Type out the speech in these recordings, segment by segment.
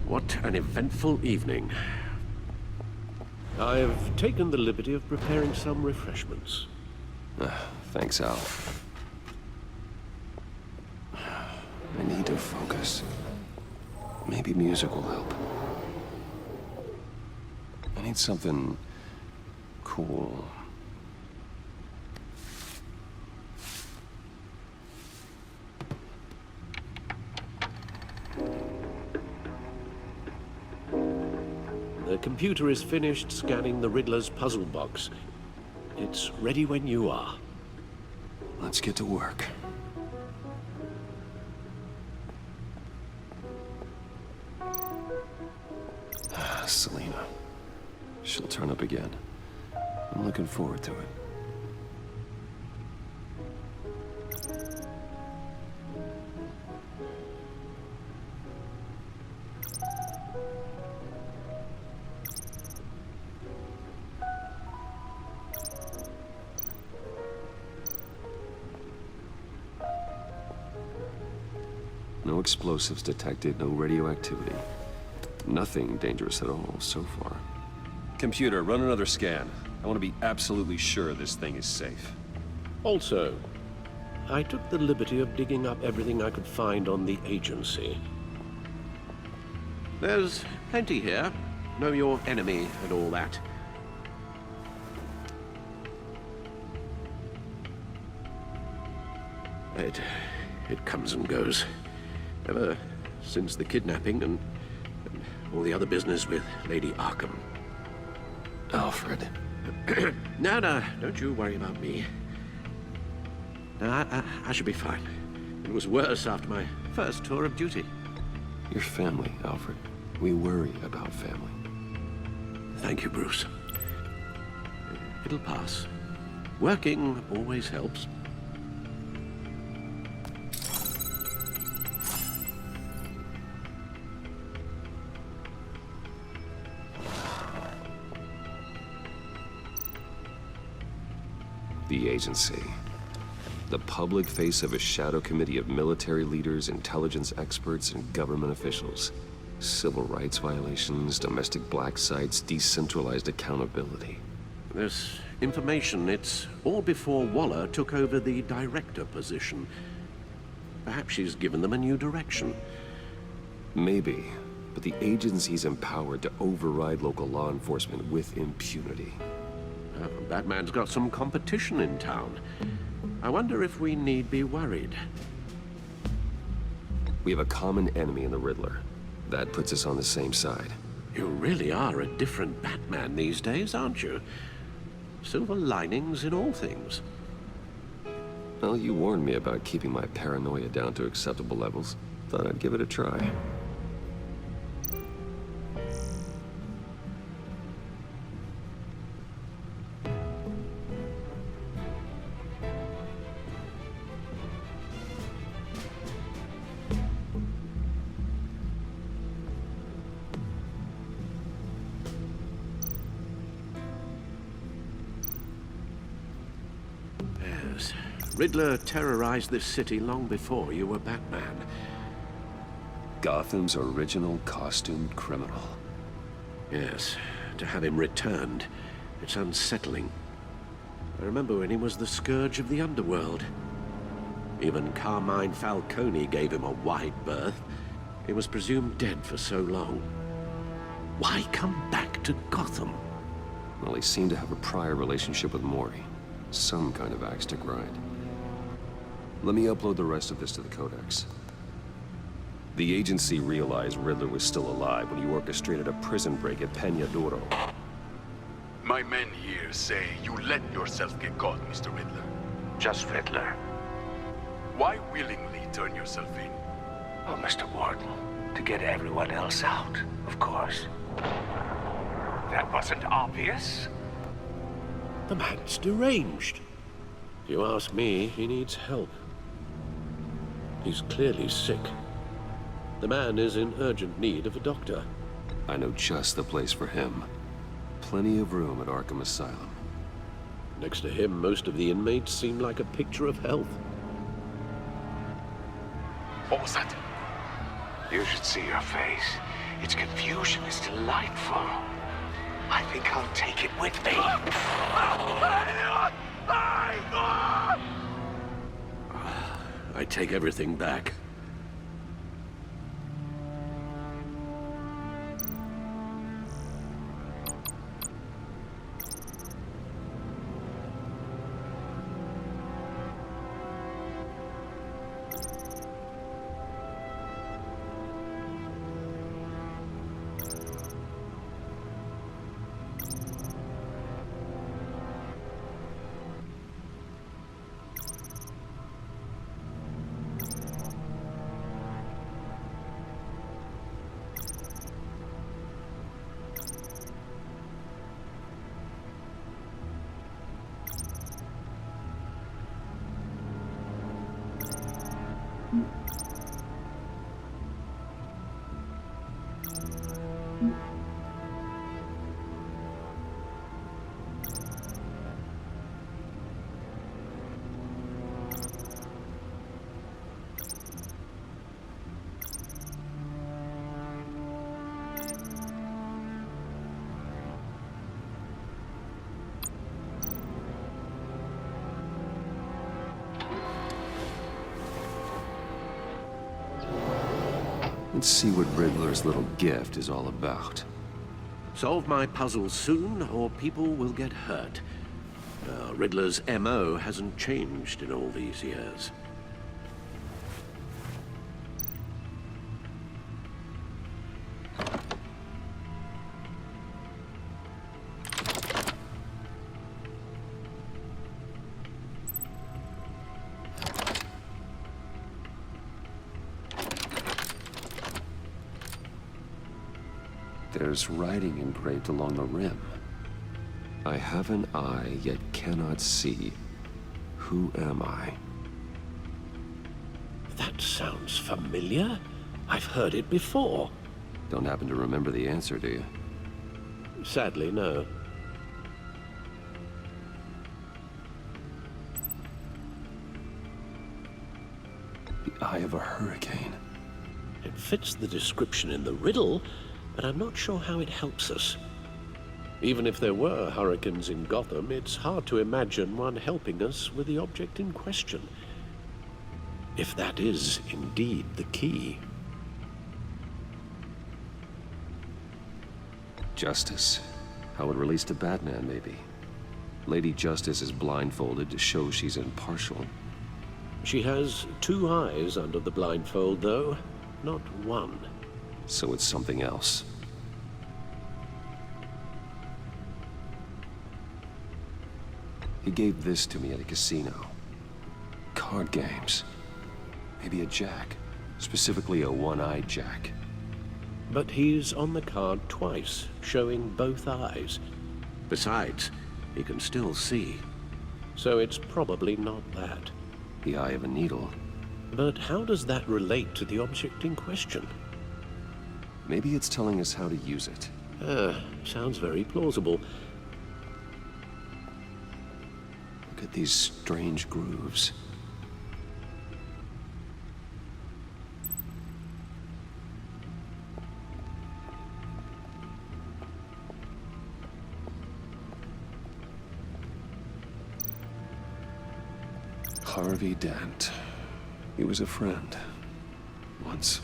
What an eventful evening. I've taken the liberty of preparing some refreshments. Thanks, Al. I need to focus. Maybe music will help. I need something cool. The computer is finished scanning the Riddler's puzzle box. It's ready when you are. Let's get to work. Selina. She'll turn up again. I'm looking forward to it. No explosives detected, no radioactivity. Nothing dangerous at all so far. Computer, run another scan. I want to be absolutely sure this thing is safe. Also, I took the liberty of digging up everything I could find on the agency. There's plenty here. Know your enemy and all that. It comes and goes. Ever since the kidnapping and all the other business with Lady Arkham. Alfred. No, don't you worry about me. No, I should be fine. It was worse after my first tour of duty. Your family, Alfred. We worry about family. Thank you, Bruce. It'll pass. Working always helps. The agency. The public face of a shadow committee of military leaders, intelligence experts, and government officials. Civil rights violations, domestic black sites, decentralized accountability. This information, it's all before Waller took over the director position. Perhaps she's given them a new direction. Maybe, but the agency's empowered to override local law enforcement with impunity. Batman's got some competition in town. I wonder if we need be worried. We have a common enemy in the Riddler. That puts us on the same side. You really are a different Batman these days, aren't you? Silver linings in all things. Well, you warned me about keeping my paranoia down to acceptable levels. Thought I'd give it a try. Riddler terrorized this city long before you were Batman. Gotham's original costumed criminal. Yes, to have him returned, it's unsettling. I remember when he was the scourge of the underworld. Even Carmine Falcone gave him a wide berth. He was presumed dead for so long. Why come back to Gotham? Well, he seemed to have a prior relationship with Mori. Some kind of axe to grind. Let me upload the rest of this to the Codex. The agency realized Riddler was still alive when you orchestrated a prison break at Peña Duro. My men here say you let yourself get caught, Mr. Riddler. Just Riddler. Why willingly turn yourself in? Oh, Mr. Warden, to get everyone else out, of course. That wasn't obvious. The man's deranged. If you ask me, he needs help. He's clearly sick. The man is in urgent need of a doctor. I know just the place for him. Plenty of room at Arkham Asylum. Next to him, most of the inmates seem like a picture of health. What was that? You should see your face. Its confusion is delightful. I think I'll take it with me. I take everything back. Let's see what Riddler's little gift is all about. Solve my puzzle soon, or people will get hurt. Riddler's MO hasn't changed in all these years. There's writing engraved along the rim. I have an eye, yet cannot see. Who am I? That sounds familiar. I've heard it before. Don't happen to remember the answer, do you? Sadly, no. The eye of a hurricane. It fits the description in the riddle, but I'm not sure how it helps us. Even if there were hurricanes in Gotham, it's hard to imagine one helping us with the object in question. If that is indeed the key. Justice. How it relates to Batman, maybe. Lady Justice is blindfolded to show she's impartial. She has two eyes under the blindfold, though, not one. So it's something else. He gave this to me at a casino. Card games. Maybe a jack. Specifically a one-eyed jack. But he's on the card twice, showing both eyes. Besides, he can still see. So it's probably not that. The eye of a needle. But how does that relate to the object in question? Maybe it's telling us how to use it. Sounds very plausible. Look at these strange grooves. Harvey Dent. He was a friend. Once.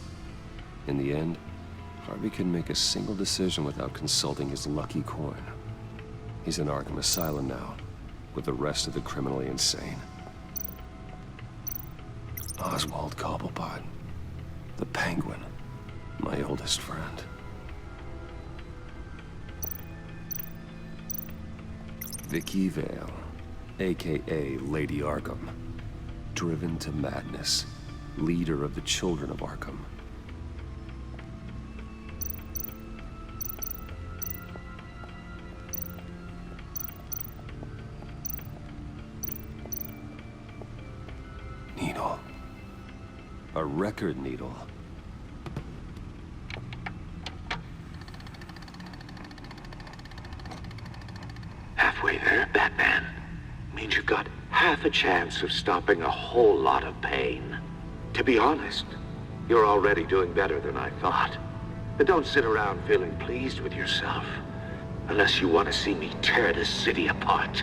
In the end, Harvey couldn't make a single decision without consulting his lucky coin. He's in Arkham Asylum now, with the rest of the criminally insane. Oswald Cobblepot. The Penguin. My oldest friend. Vicky Vale, a.k.a. Lady Arkham. Driven to madness. Leader of the Children of Arkham. Needle. A record needle. Halfway there, Batman. Means you've got half a chance of stopping a whole lot of pain. To be honest, you're already doing better than I thought. But don't sit around feeling pleased with yourself. Unless you want to see me tear this city apart.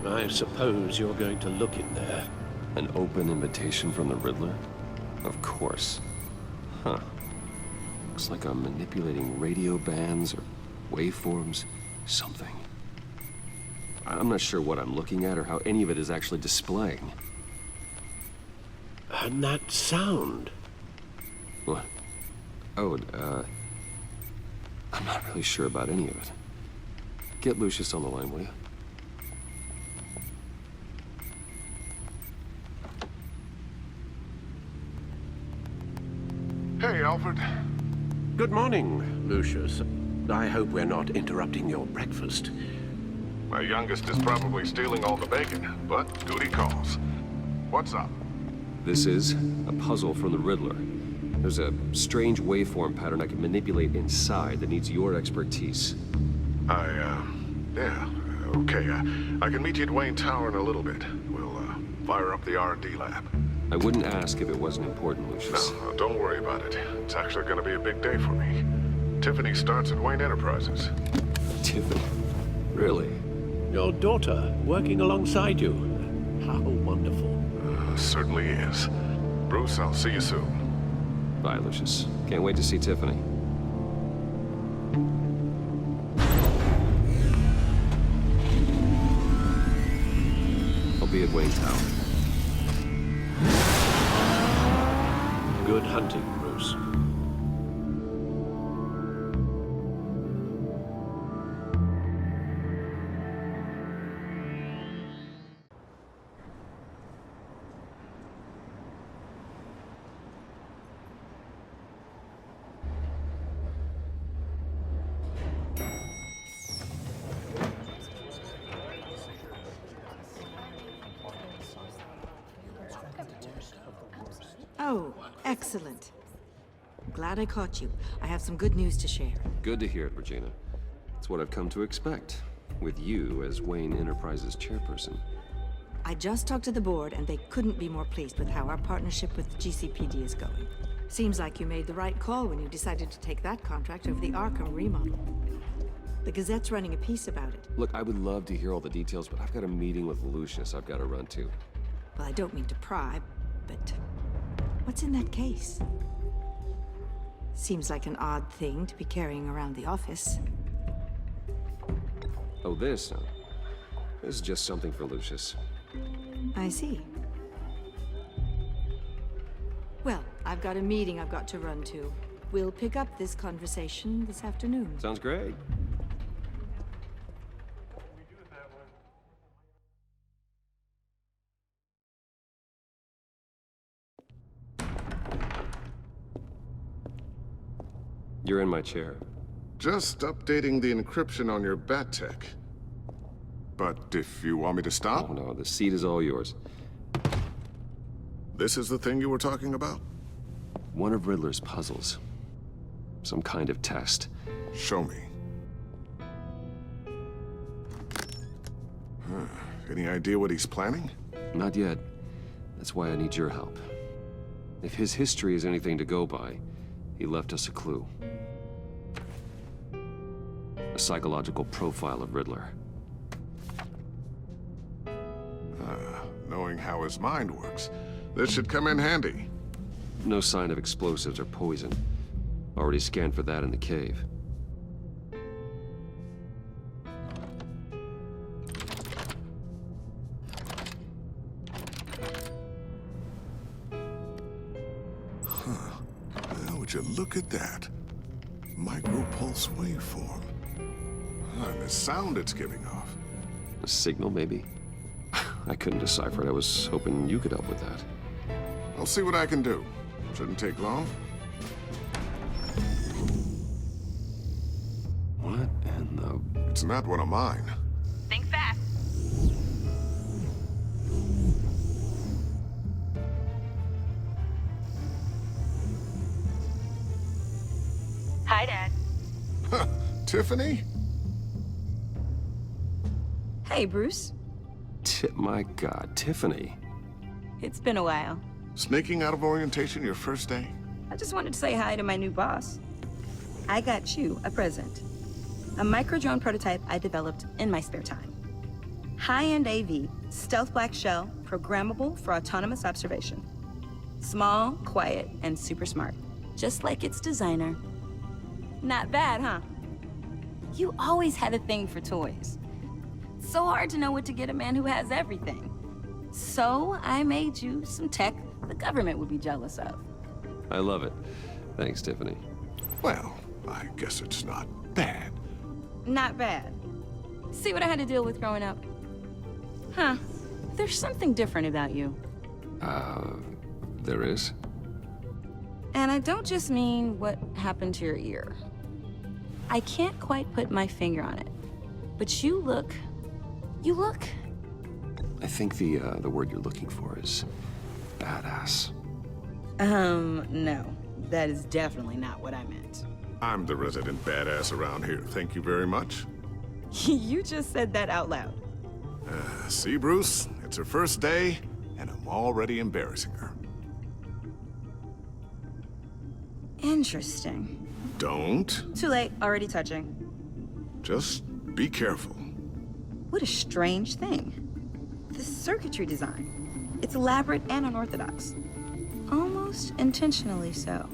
I suppose you're going to look in there. An open invitation from the Riddler? Of course. Huh. Looks like I'm manipulating radio bands or waveforms. Something. I'm not sure what I'm looking at or how any of it is actually displaying. And that sound. What? Oh, I'm not really sure about any of it. Get Lucius on the line, will you? Hey, Alfred. Good morning, Lucius. I hope we're not interrupting your breakfast. My youngest is probably stealing all the bacon, but duty calls. What's up? This is a puzzle from the Riddler. There's a strange waveform pattern I can manipulate inside that needs your expertise. Yeah, okay. I can meet you at Wayne Tower in a little bit. We'll, fire up the R&D lab. I wouldn't ask if it wasn't important, Lucius. No, don't worry about it. It's actually gonna be a big day for me. Tiffany starts at Wayne Enterprises. Tiffany? Really? Your daughter working alongside you. How wonderful. Certainly is. Bruce, I'll see you soon. Bye, Lucius. Can't wait to see Tiffany. I'll be at Wayne Tower. Good hunting, Bruce. Oh, excellent. Glad I caught you. I have some good news to share. Good to hear it, Regina. It's what I've come to expect, with you as Wayne Enterprises chairperson. I just talked to the board, and they couldn't be more pleased with how our partnership with GCPD is going. Seems like you made the right call when you decided to take that contract over the Arkham remodel. The Gazette's running a piece about it. Look, I would love to hear all the details, but I've got a meeting with Lucius I've got to run to. Well, I don't mean to pry, but what's in that case? Seems like an odd thing to be carrying around the office. Oh, this, huh? This is just something for Lucius. I see. Well, I've got a meeting I've got to run to. We'll pick up this conversation this afternoon. Sounds great. You're in my chair. Just updating the encryption on your Bat-Tech. But if you want me to stop, Oh no, the seat is all yours. this is the thing you were talking about? One of Riddler's puzzles. Some kind of test. Show me. Any idea what he's planning? Not yet. That's why I need your help. If his history is anything to go by, he left us a clue. A psychological profile of Riddler. Knowing how his mind works, this should come in handy. No sign of explosives or poison. Already scanned for that in the cave. Now, would you look at that? Micropulse waveform. And the sound it's giving off. A signal, maybe? I couldn't decipher it. I was hoping you could help with that. I'll see what I can do. Shouldn't take long. What in the... It's not one of mine. Think fast. Hi, Dad. Tiffany? Hey, Bruce. My God, Tiffany. It's been a while. Sneaking out of orientation your first day? I just wanted to say hi to my new boss. I got you a present. A micro-drone prototype I developed in my spare time. High-end AV, stealth black shell, programmable for autonomous observation. Small, quiet, and super smart. Just like its designer. Not bad, huh? You always had a thing for toys. So hard to know what to get a man who has everything. So I made you some tech the government would be jealous of. I love it. Thanks, Tiffany. Well, I guess it's not bad. Not bad. See what I had to deal with growing up? Huh. There's something different about you. There is? And I don't just mean what happened to your ear. I can't quite put my finger on it. But you look... I think the word you're looking for is badass. No. That is definitely not what I meant. I'm the resident badass around here. Thank you very much. You just said that out loud. See, Bruce? It's her first day, and I'm already embarrassing her. Interesting. Don't. Too late, already touching. Just be careful. What a strange thing. The circuitry design. It's elaborate and unorthodox. Almost intentionally so.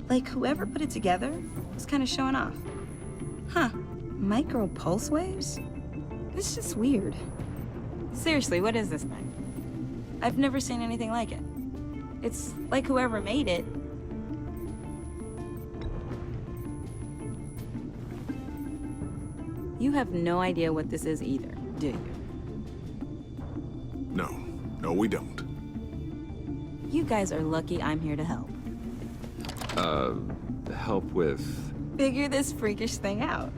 Like whoever put it together was kind of showing off. Huh. Micro pulse waves? It's just weird. Seriously, what is this thing? I've never seen anything like it. It's like whoever made it. You have no idea what this is either, do you? No, we don't. You guys are lucky I'm here to help. Help with... Figure this freakish thing out.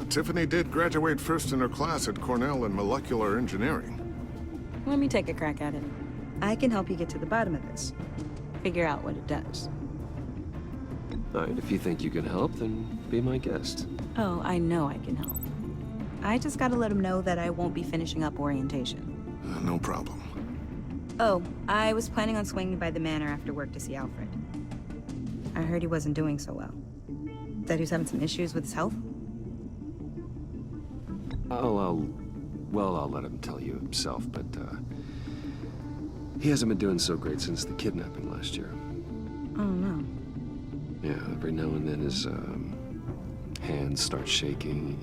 Tiffany did graduate first in her class at Cornell in molecular engineering. Let me take a crack at it. I can help you get to the bottom of this. Figure out what it does. All right, if you think you can help, then be my guest. Oh, I know I can help. I just gotta let him know that I won't be finishing up orientation. No problem. Oh, I was planning on swinging by the manor after work to see Alfred. I heard he wasn't doing so well. That he was having some issues with his health? I'll let him tell you himself, but, he hasn't been doing so great since the kidnapping last year. Oh, no. Yeah, every now and then his, hands start shaking.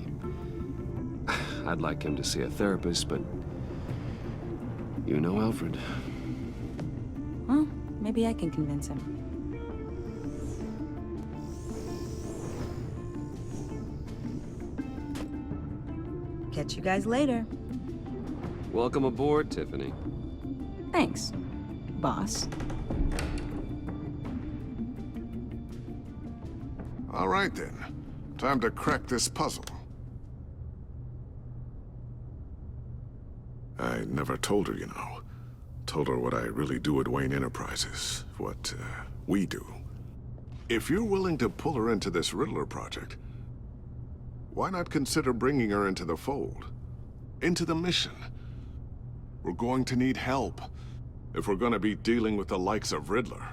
I'd like him to see a therapist, but you know Alfred. Well, maybe I can convince him. Catch you guys later. Welcome aboard, Tiffany. Thanks, boss. All right, then. Time to crack this puzzle. I never told her, you know. Told her what I really do at Wayne Enterprises. What, we do. If you're willing to pull her into this Riddler project, why not consider bringing her into the fold? Into the mission? We're going to need help if we're going to be dealing with the likes of Riddler.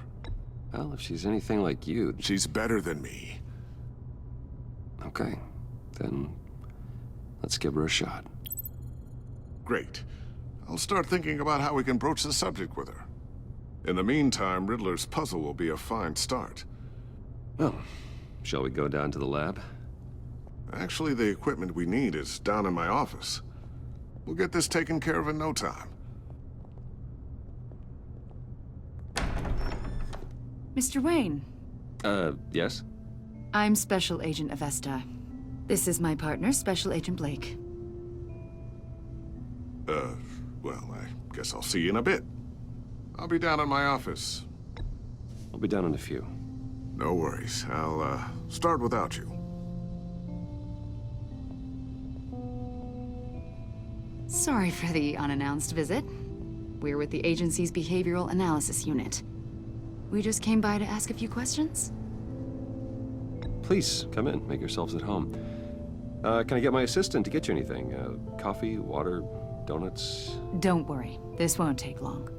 Well, if she's anything like you... She's better than me. Okay, then let's give her a shot. Great. I'll start thinking about how we can broach the subject with her. In the meantime, Riddler's puzzle will be a fine start. Well, shall we go down to the lab? Actually, the equipment we need is down in my office. We'll get this taken care of in no time. Mr. Wayne. Yes? I'm Special Agent Avesta. This is my partner, Special Agent Blake. Well, I guess I'll see you in a bit. I'll be down in my office. I'll be down in a few. No worries. I'll, start without you. Sorry for the unannounced visit. We're with the agency's Behavioral Analysis Unit. We just came by to ask a few questions. Please, come in. Make yourselves at home. Can I get my assistant to get you anything? Coffee, water, donuts? Don't worry. This won't take long.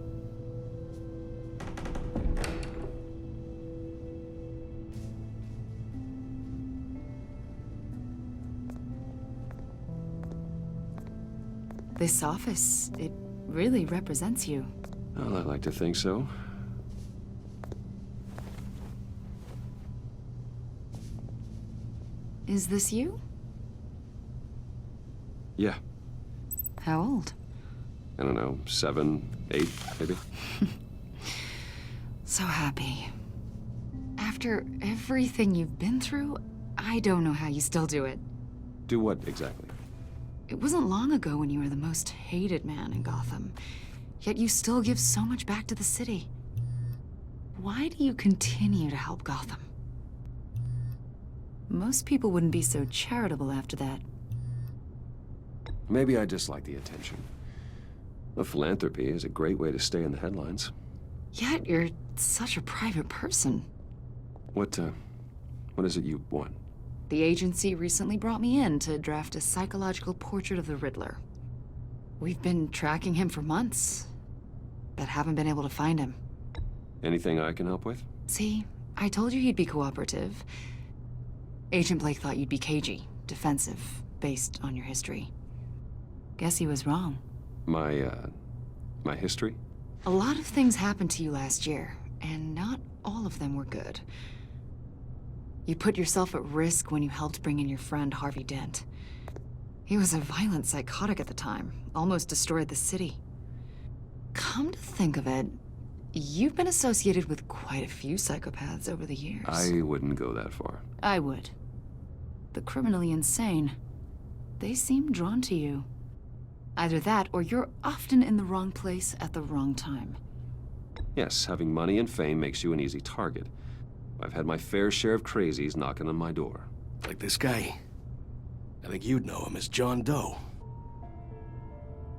This office, it really represents you. Well, I like to think so. Is this you? Yeah. How old? I don't know, 7, 8, maybe? So happy. After everything you've been through, I don't know how you still do it. Do what, exactly? It wasn't long ago when you were the most hated man in Gotham, yet you still give so much back to the city. Why do you continue to help Gotham? Most people wouldn't be so charitable after that. Maybe I just like the attention. The philanthropy is a great way to stay in the headlines. Yet you're such a private person. What is it you want? The agency recently brought me in to draft a psychological portrait of the Riddler. We've been tracking him for months, but haven't been able to find him. Anything I can help with? See, I told you he'd be cooperative. Agent Blake thought you'd be cagey, defensive, based on your history. Guess he was wrong. My history? A lot of things happened to you last year, and not all of them were good. You put yourself at risk when you helped bring in your friend Harvey Dent. He was a violent psychotic at the time, almost destroyed the city. Come to think of it, you've been associated with quite a few psychopaths over the years. I wouldn't go that far. I would. The criminally insane. They seem drawn to you. Either that, or you're often in the wrong place at the wrong time. Yes, having money and fame makes you an easy target. I've had my fair share of crazies knocking on my door. Like this guy. I think you'd know him as John Doe.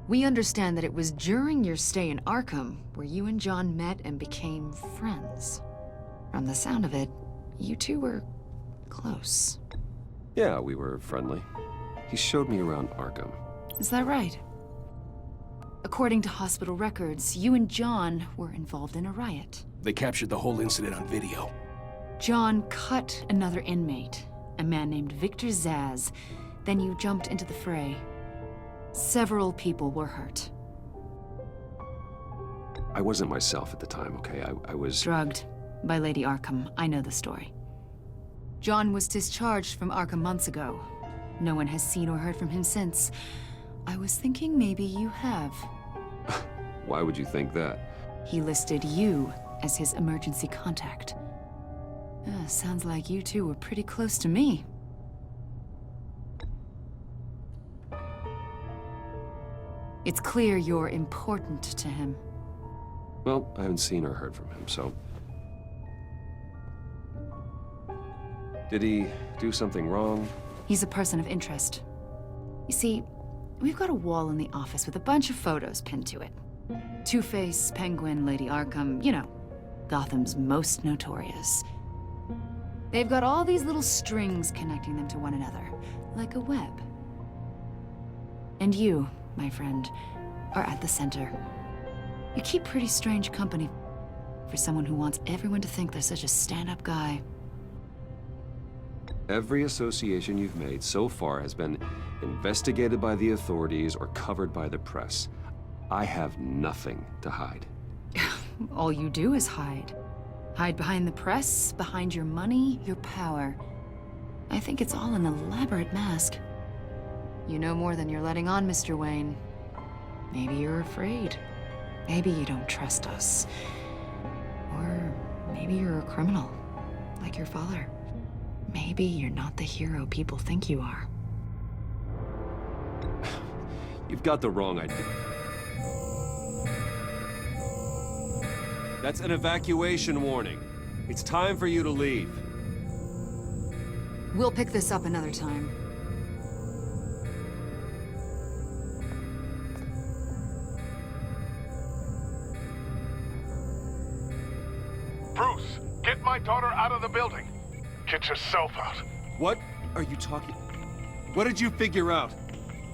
We understand that it was during your stay in Arkham where you and John met and became friends. From the sound of it, you two were close. Yeah, we were friendly. He showed me around Arkham. Is that right? According to hospital records, you and John were involved in a riot. They captured the whole incident on video. John cut another inmate, a man named Victor Zsasz. Then you jumped into the fray. Several people were hurt. I wasn't myself at the time, okay? I was... Drugged by Lady Arkham. I know the story. John was discharged from Arkham months ago. No one has seen or heard from him since. I was thinking maybe you have. Why would you think that? He listed you as his emergency contact. Sounds like you two were pretty close to me. It's clear you're important to him. Well, I haven't seen or heard from him, so... Did he do something wrong? He's a person of interest. You see, we've got a wall in the office with a bunch of photos pinned to it. Two-Face, Penguin, Lady Arkham, you know, Gotham's most notorious. They've got all these little strings connecting them to one another, like a web. And you, my friend, are at the center. You keep pretty strange company for someone who wants everyone to think they're such a stand-up guy. Every association you've made so far has been investigated by the authorities or covered by the press. I have nothing to hide. All you do is hide. Hide behind the press, behind your money, your power. I think it's all an elaborate mask. You know more than you're letting on, Mr. Wayne. Maybe you're afraid. Maybe you don't trust us. Or maybe you're a criminal, like your father. Maybe you're not the hero people think you are. You've got the wrong idea. That's an evacuation warning. It's time for you to leave. We'll pick this up another time. Bruce, get my daughter out of the building. Get yourself out. What are you talking? What did you figure out?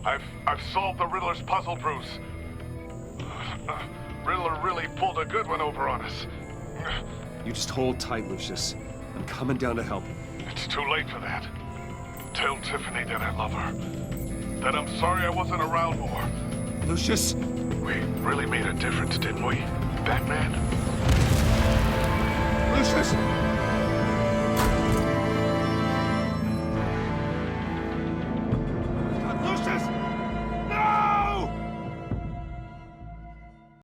I've solved the Riddler's puzzle, Bruce. Riddler really pulled a good one over on us. You just hold tight, Lucius. I'm coming down to help. It's too late for that. Tell Tiffany that I love her. That I'm sorry I wasn't around more. Lucius? We really made a difference, didn't we, Batman? Lucius!